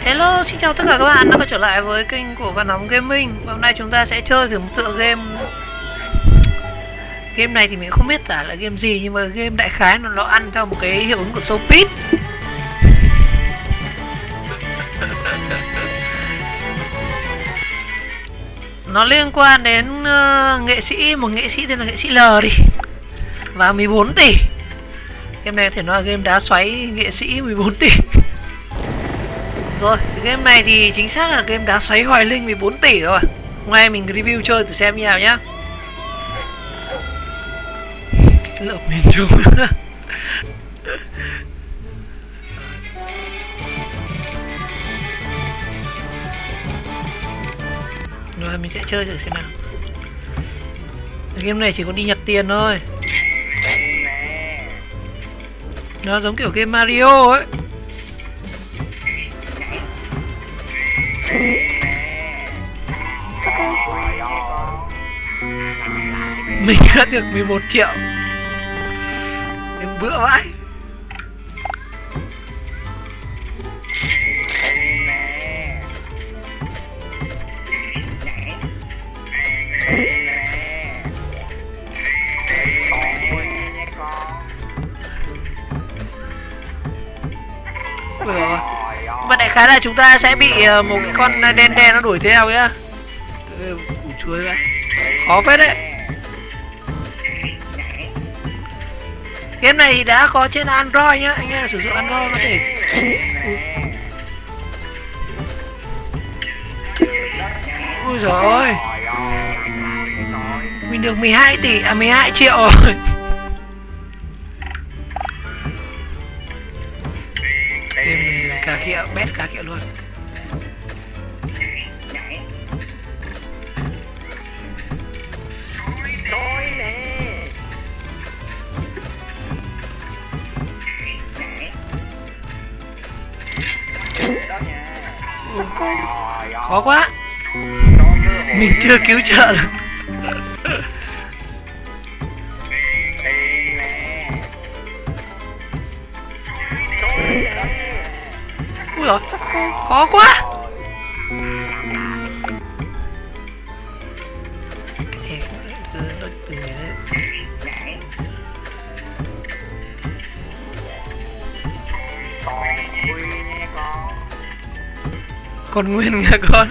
Hello, xin chào tất cả các bạn đã quay trở lại với kênh của Văn Nóng Gaming. Và hôm nay chúng ta sẽ chơi thử một tựa game. Game này thì mình không biết tả là game gì, nhưng mà game đại khái nó ăn theo một cái hiệu ứng của Showpit. Nó liên quan đến một nghệ sĩ tên là nghệ sĩ L đi. Và 14 tỷ. Game này có thể nói là game đá xoáy nghệ sĩ 14 tỷ. Rồi, game này thì chính xác là game đá xoáy Hoài Linh 14 tỷ rồi. Ngoài mình review chơi thử xem như nào nhá. Lộc miền Trung. Rồi mình sẽ chơi thử xem nào. Game này chỉ có đi nhặt tiền thôi. Nó giống kiểu game Mario ấy. Mình đã được 11 triệu. Em bữa vãi. Và đại khái là chúng ta sẽ bị một cái con đen đen nó đuổi theo nhá. Ủa chuối vậy. Khó phết đấy. Game này đã có trên Android nhá, anh em sử dụng Android có thể. Ui giời ơi. Mình được 12 triệu rồi. Game cà khịa, bét cà khịa luôn. Khó quá. Mình chưa cứu trợ được. Ui giời, khó quá. Con nguyên nha con.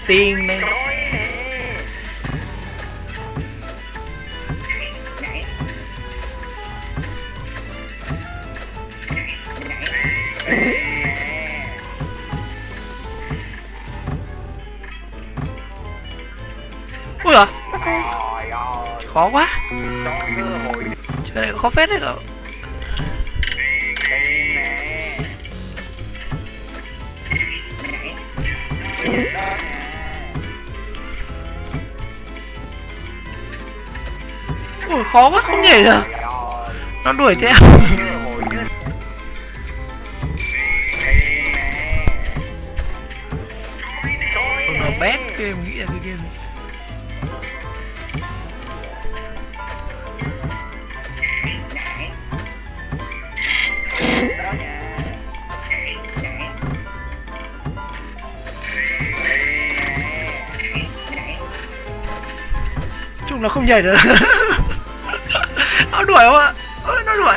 Tiền này. Ui giời, khó quá. Chơi này khó phết đấy cậu. Ui, khó quá, không nhảy được. Nó đuổi theo. Nó bét game, nghĩ là cái game này. Chung nó không nhảy được. Nó đuổi không ạ? Ôi, nó đuổi.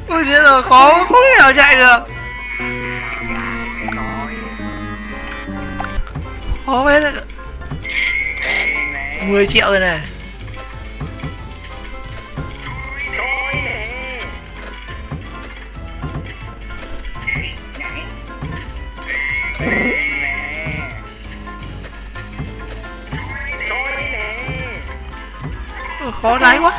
Ôi chết rồi, khó, không thể nào chạy được. Khó hết rồi. 10 triệu rồi này. Khó đáy quá.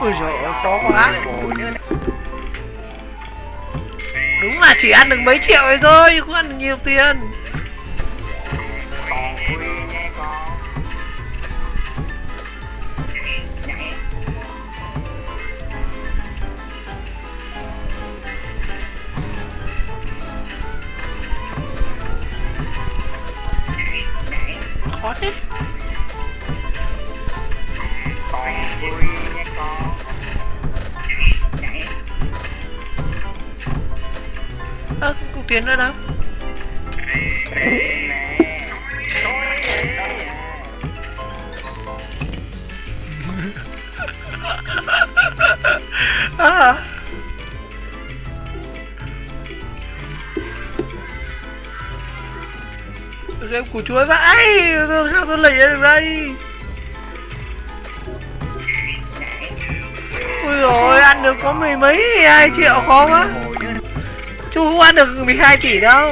Ôi trời ơi, khó quá. Đúng là chỉ ăn được mấy triệu ấy thôi, không ăn được nhiều tiền. khó thế. Cục tiền nữa đâu. Game củ chuối vãi, sao tôi lấy được đây? Ui rồi ăn được có mười mấy 2 triệu khó quá. Chú không ăn được 12 tỷ đâu.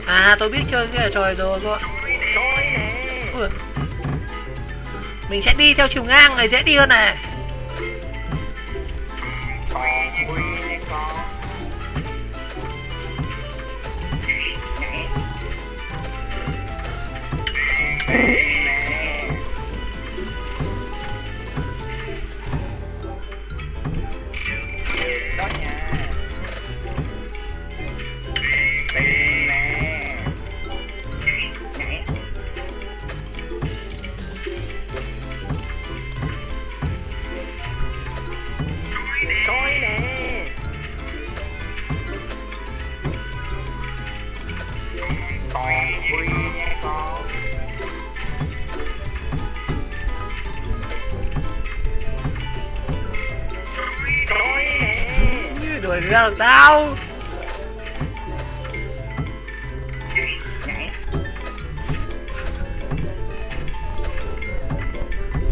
À tôi biết chơi cái trò rồi các bạn. Mình sẽ đi theo chiều ngang này dễ đi hơn này. Đuổi ra được tao.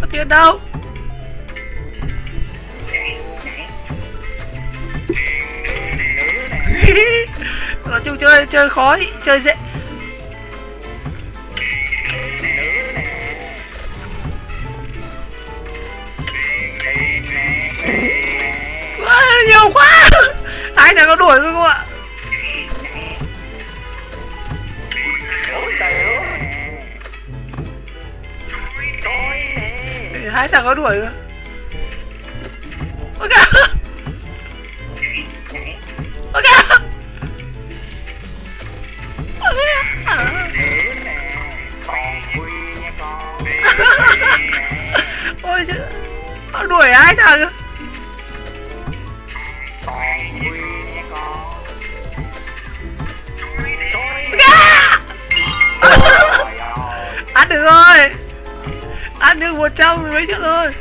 Có tiền đâu. Nói chung chơi khó ý, chơi dễ. Nhiều quá. Hai thằng có đuổi không ạ? Hai thằng có đuổi không? Ok. Ok. Ôi chứ. Nó đuổi hai thằng. Ăn được rồi. Ăn được 100 mấy triệu rồi.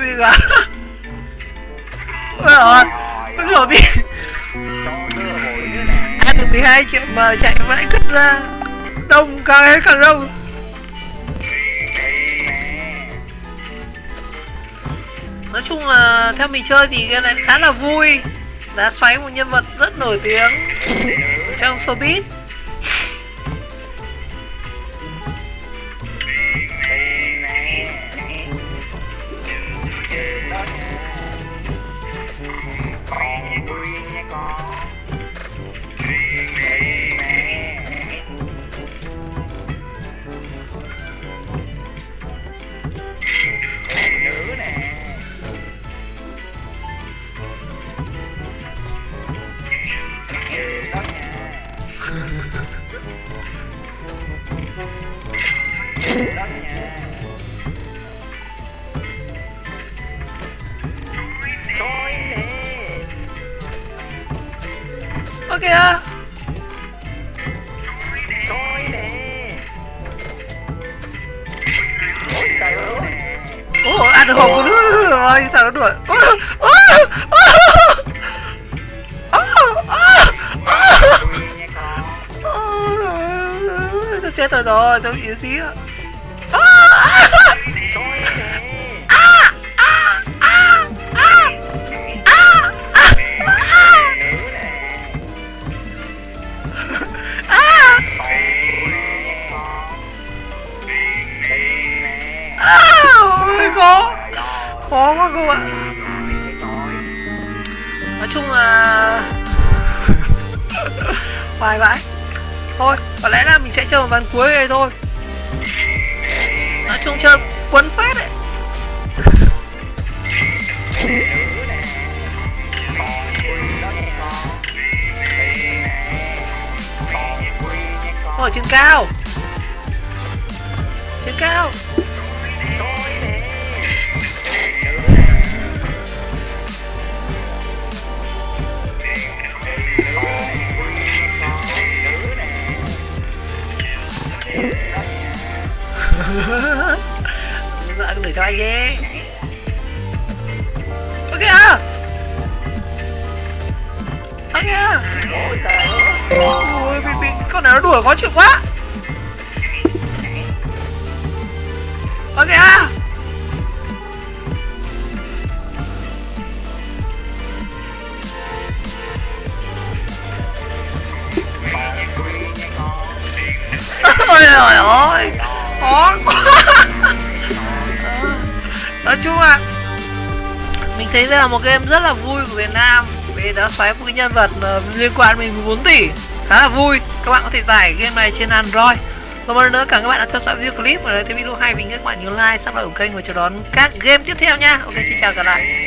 Bị gà. Ôi rồi. Ôi rồi bị. Ăn được 12 triệu mà chạy vãi cất ra. Đông càng hết càng đông. Nói chung là theo mình chơi thì cái này khá là vui. Đá xoáy một nhân vật rất nổi tiếng trong showbiz. Ok à. Ồ, ăn được hộp của nữa rồi, thằng nó đuổi. Tôi chết rồi, tôi bị gì á. Ôi khó quá cô ạ. Nói chung là bài vãi. Thôi, có lẽ là mình sẽ chơi một ván cuối này thôi. Nói chung chơi quấn phết đấy. cao. Trên cao. Dạ để cho anh nghe. Ok à. Ok à. Ôi bị con này nó đuổi khó chịu quá. Ok à. Ôi trời ơi, khó quá. Nói chung là mình thấy đây là một game rất là vui của Việt Nam vì đã xoáy một cái nhân vật liên quan đến 14 tỷ, khá là vui. Các bạn có thể tải game này trên Android. Một lần nữa cảm ơn các bạn đã theo dõi video clip và thấy video hay, vì các bạn nhớ like, subscribe của kênh và chờ đón các game tiếp theo nha. Ok, xin chào cả lại.